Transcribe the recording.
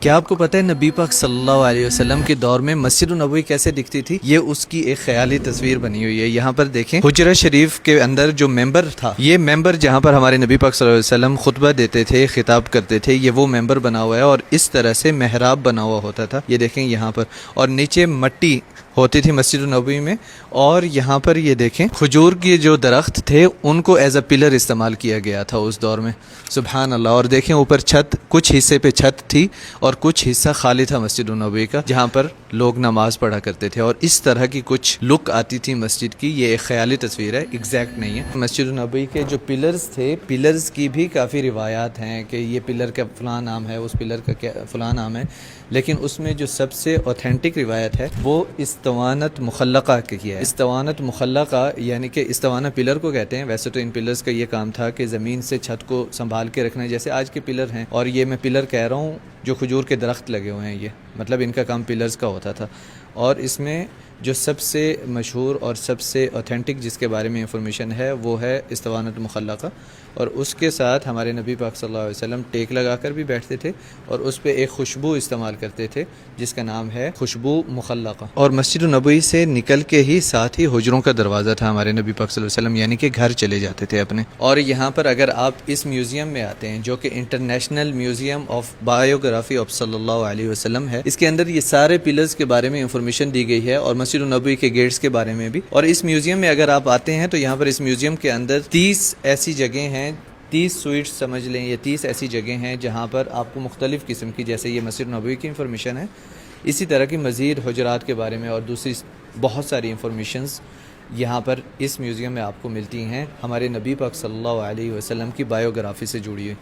کیا آپ کو پتہ ہے نبی پاک صلی اللہ علیہ وسلم کے دور میں مسجد نبوی کیسے دکھتی تھی؟ یہ اس کی ایک خیالی تصویر بنی ہوئی ہے۔ یہاں پر دیکھیں، حجرہ شریف کے اندر جو ممبر تھا، یہ ممبر جہاں پر ہمارے نبی پاک صلی اللہ علیہ وسلم خطبہ دیتے تھے، خطاب کرتے تھے، یہ وہ ممبر بنا ہوا ہے اور اس طرح سے محراب بنا ہوا ہوتا تھا۔ یہ دیکھیں یہاں پر، اور نیچے مٹی ہوتی تھی مسجد نبوی میں، اور یہاں پر یہ دیکھیں کھجور کے جو درخت تھے ان کو ایز اے پلر استعمال کیا گیا تھا اس دور میں۔ سبحان اللہ۔ اور دیکھیں اوپر چھت، کچھ حصے پہ چھت تھی اور کچھ حصہ خالی تھا مسجد النبوی کا، جہاں پر لوگ نماز پڑھا کرتے تھے، اور اس طرح کی کچھ لک آتی تھی مسجد کی۔ یہ ایک خیالی تصویر ہے، ایگزیکٹ نہیں ہے۔ مسجد النبوی کے جو پلرز تھے، پلرز کی بھی کافی روایات ہیں کہ یہ پلر کا فلاں نام ہے، اس پلر کا فلاں نام ہے، لیکن اس میں جو سب سے اوتھینٹک روایت ہے وہ استوانت مخلقہ کی ہے۔ استوانت مخلقہ یعنی کہ استوانہ پلر کو کہتے ہیں۔ ویسے تو ان پلرز کا یہ کام تھا کہ زمین سے چھت کو سنبھال کے رکھنا، جیسے آج کے پلر ہیں، اور یہ میں پلر کہہ رہا ہوں جو کھجور کے درخت لگے ہوئے ہیں، یہ مطلب ان کا کام پلرز کا ہوتا تھا۔ اور اس میں جو سب سے مشہور اور سب سے اوتھینٹک جس کے بارے میں انفارمیشن ہے وہ ہے استوانت مخلقہ، اور اس کے ساتھ ہمارے نبی پاک صلی اللہ علیہ وسلم ٹیک لگا کر بھی بیٹھتے تھے اور اس پہ ایک خوشبو استعمال کرتے تھے جس کا نام ہے خوشبو مخلقہ۔ اور مسجد النبوی سے نکل کے ہی ساتھ ہی حجروں کا دروازہ تھا ہمارے نبی پاک صلی اللہ علیہ وسلم، یعنی کہ گھر چلے جاتے تھے اپنے۔ اور یہاں پر اگر آپ اس میوزیم میں آتے ہیں جو کہ international museum of biography of صلی اللہ علیہ وسلم ہے، اس کے اندر یہ سارے پلرز کے بارے میں انفارمیشن دی گئی ہے اور مسجد النبوی کے گیٹس کے بارے میں بھی۔ اور اس میوزیم میں اگر آپ آتے ہیں تو یہاں پر اس میوزیم کے اندر 30 ایسی جگہیں ہیں، 30 سویٹس سمجھ لیں، یہ 30 ایسی جگہیں ہیں جہاں پر آپ کو مختلف قسم کی، جیسے یہ مسجد نبوی کی انفارمیشن ہے، اسی طرح کی مزید حجرات کے بارے میں اور دوسری بہت ساری انفارمیشنز یہاں پر اس میوزیم میں آپ کو ملتی ہیں، ہمارے نبی پاک صلی اللہ علیہ وسلم کی بایوگرافی سے جڑی ہوئی۔